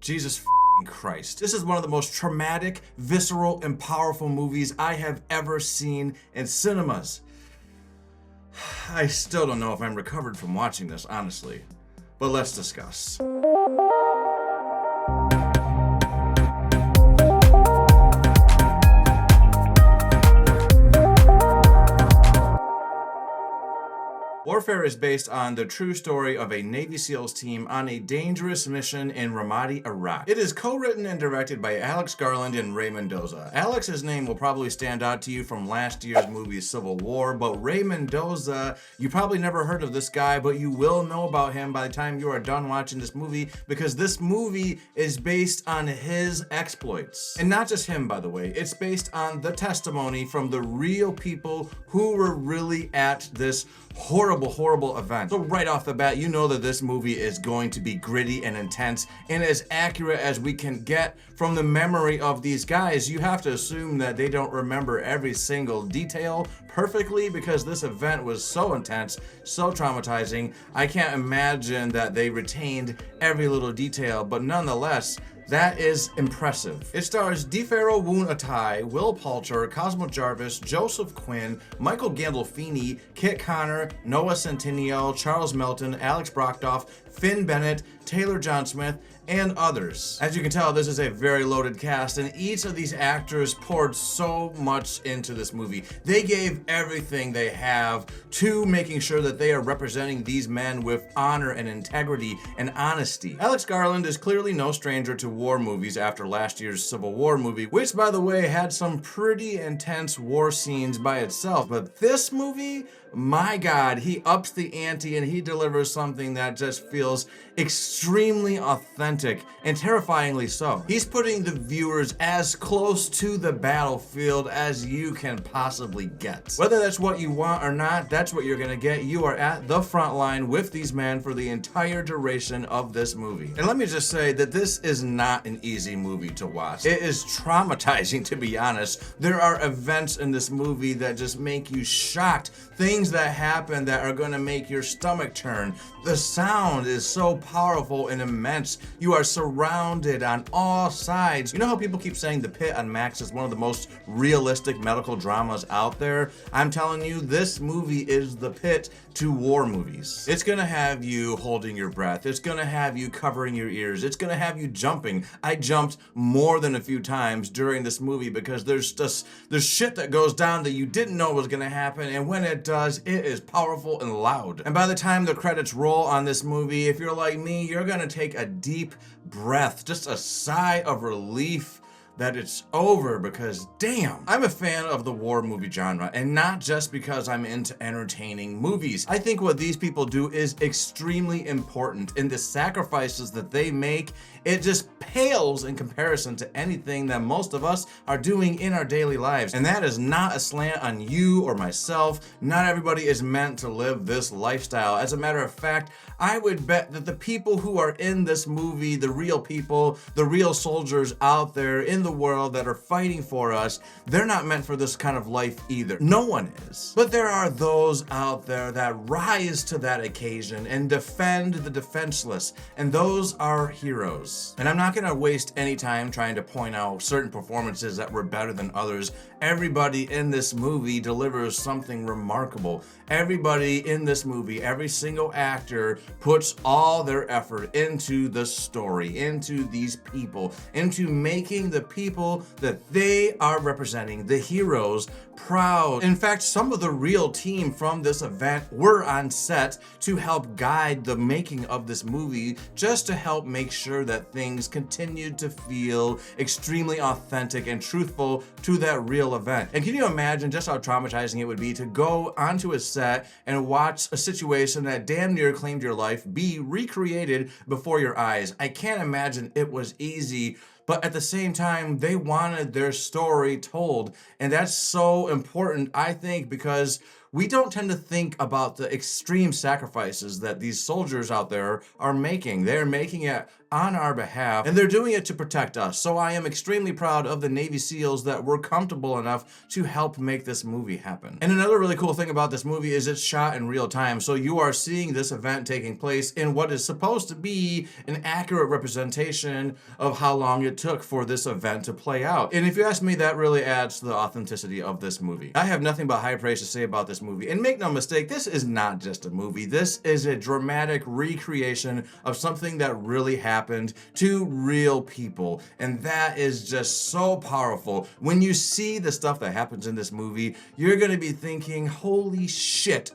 Jesus Christ. This is one of the most traumatic, visceral, and powerful movies I have ever seen in cinemas. I still don't know if I'm recovered from watching this, honestly. But let's discuss. Warfare is based on the true story of a Navy SEALs team on a dangerous mission in Ramadi, Iraq. It is co-written and directed by Alex Garland and Ray Mendoza. Alex's name will probably stand out to you from last year's movie Civil War, but Ray Mendoza, you probably never heard of this guy, but you will know about him by the time you are done watching this movie, because this movie is based on his exploits. And not just him, by the way. It's based on the testimony from the real people who were really at this horrible event. So right off the bat, you know that this movie is going to be gritty and intense and as accurate as we can get from the memory of these guys. You have to assume that they don't remember every single detail perfectly, because this event was so intense, so traumatizing. I can't imagine that they retained every little detail, but nonetheless, that is impressive. It stars DeFaro Woon-A-Tai, Will Poulter, Cosmo Jarvis, Joseph Quinn, Michael Gandolfini, Kit Connor, Noah Centineo, Charles Melton, Alex Brockdorff, Finn Bennett, Taylor John Smith, and others. As you can tell, this is a very loaded cast, and each of these actors poured so much into this movie. They gave everything they have to making sure that they are representing these men with honor and integrity and honesty. Alex Garland is clearly no stranger to war movies after last year's Civil War movie, which, by the way, had some pretty intense war scenes by itself. But this movie, my God, he ups the ante and he delivers something that just feels extremely authentic and terrifyingly so. He's putting the viewers as close to the battlefield as you can possibly get. Whether that's what you want or not, that's what you're gonna get. You are at the front line with these men for the entire duration of this movie. And let me just say that this is not an easy movie to watch. It is traumatizing, to be honest. There are events in this movie that just make you shocked. Things that happen that are gonna make your stomach turn. The sound is so powerful and immense. You are surrounded on all sides. You know how people keep saying The Pit on Max is one of the most realistic medical dramas out there? I'm telling you, this movie is The Pit to war movies. It's gonna have you holding your breath. It's gonna have you covering your ears. It's gonna have you jumping. I jumped more than a few times during this movie because there's shit that goes down that you didn't know was gonna happen, and when it does, it is powerful and loud. And by the time the credits roll on this movie, if you're like me, you're gonna take a deep breath, just a sigh of relief that it's over, because damn, I'm a fan of the war movie genre, and not just because I'm into entertaining movies. I think what these people do is extremely important, and the sacrifices that they make, it just pales in comparison to anything that most of us are doing in our daily lives. And that is not a slant on you or myself. Not everybody is meant to live this lifestyle. As a matter of fact, I would bet that the people who are in this movie, the real people, the real soldiers out there in the world that are fighting for us, they're not meant for this kind of life either. No one is. But there are those out there that rise to that occasion and defend the defenseless, and those are heroes. And I'm not gonna waste any time trying to point out certain performances that were better than others. Everybody in this movie delivers something remarkable. Everybody in this movie, every single actor puts all their effort into the story, into these people, into making the people that they are representing, the heroes, proud. In fact, some of the real team from this event were on set to help guide the making of this movie, just to help make sure that things continued to feel extremely authentic and truthful to that real event. And can you imagine just how traumatizing it would be to go onto a set and watch a situation that damn near claimed your life be recreated before your eyes? I can't imagine it was easy, but at the same time, they wanted their story told. And that's so important, I think, because we don't tend to think about the extreme sacrifices that these soldiers out there are making. They're making it on our behalf, and they're doing it to protect us. So I am extremely proud of the Navy SEALs that were comfortable enough to help make this movie happen. And another really cool thing about this movie is it's shot in real time. So you are seeing this event taking place in what is supposed to be an accurate representation of how long it took for this event to play out. And if you ask me, that really adds to the authenticity of this movie. I have nothing but high praise to say about this movie. And make no mistake, this is not just a movie. This is a dramatic recreation of something that really happened to real people. And that is just so powerful. When you see the stuff that happens in this movie, you're gonna be thinking, holy shit,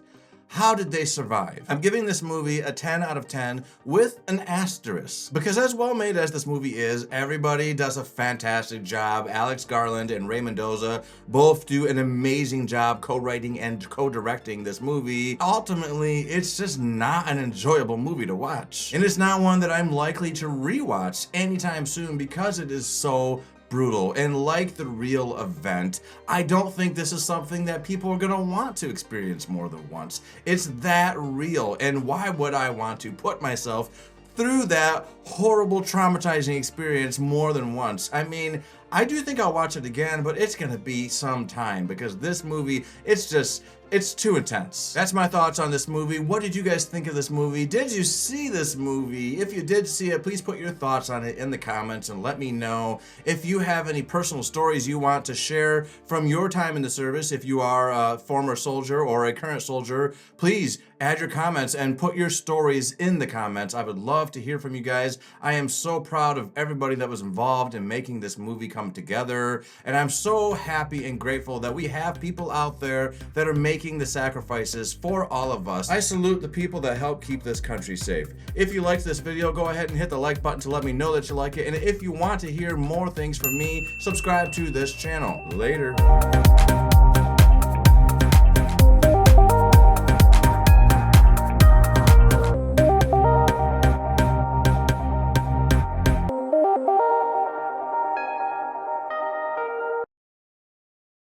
how did they survive? I'm giving this movie a 10 out of 10 with an asterisk. Because as well made as this movie is, everybody does a fantastic job. Alex Garland and Mendoza both do an amazing job co-writing and co-directing this movie. Ultimately, it's just not an enjoyable movie to watch. And it's not one that I'm likely to rewatch anytime soon because it is so brutal. And like the real event, I don't think this is something that people are gonna want to experience more than once. It's that real, and why would I want to put myself through that horrible, traumatizing experience more than once? I mean, I do think I'll watch it again, but it's gonna be some time because this movie, it's too intense. That's my thoughts on this movie. What did you guys think of this movie? Did you see this movie? If you did see it, please put your thoughts on it in the comments and let me know. If you have any personal stories you want to share from your time in the service, if you are a former soldier or a current soldier, please add your comments and put your stories in the comments. I would love to hear from you guys. I am so proud of everybody that was involved in making this movie come together, and I'm so happy and grateful that we have people out there that are making the sacrifices for all of us. I salute the people that help keep this country safe. If you liked this video, go ahead and hit the like button to let me know that you like it, and if you want to hear more things from me, subscribe to this channel. Later.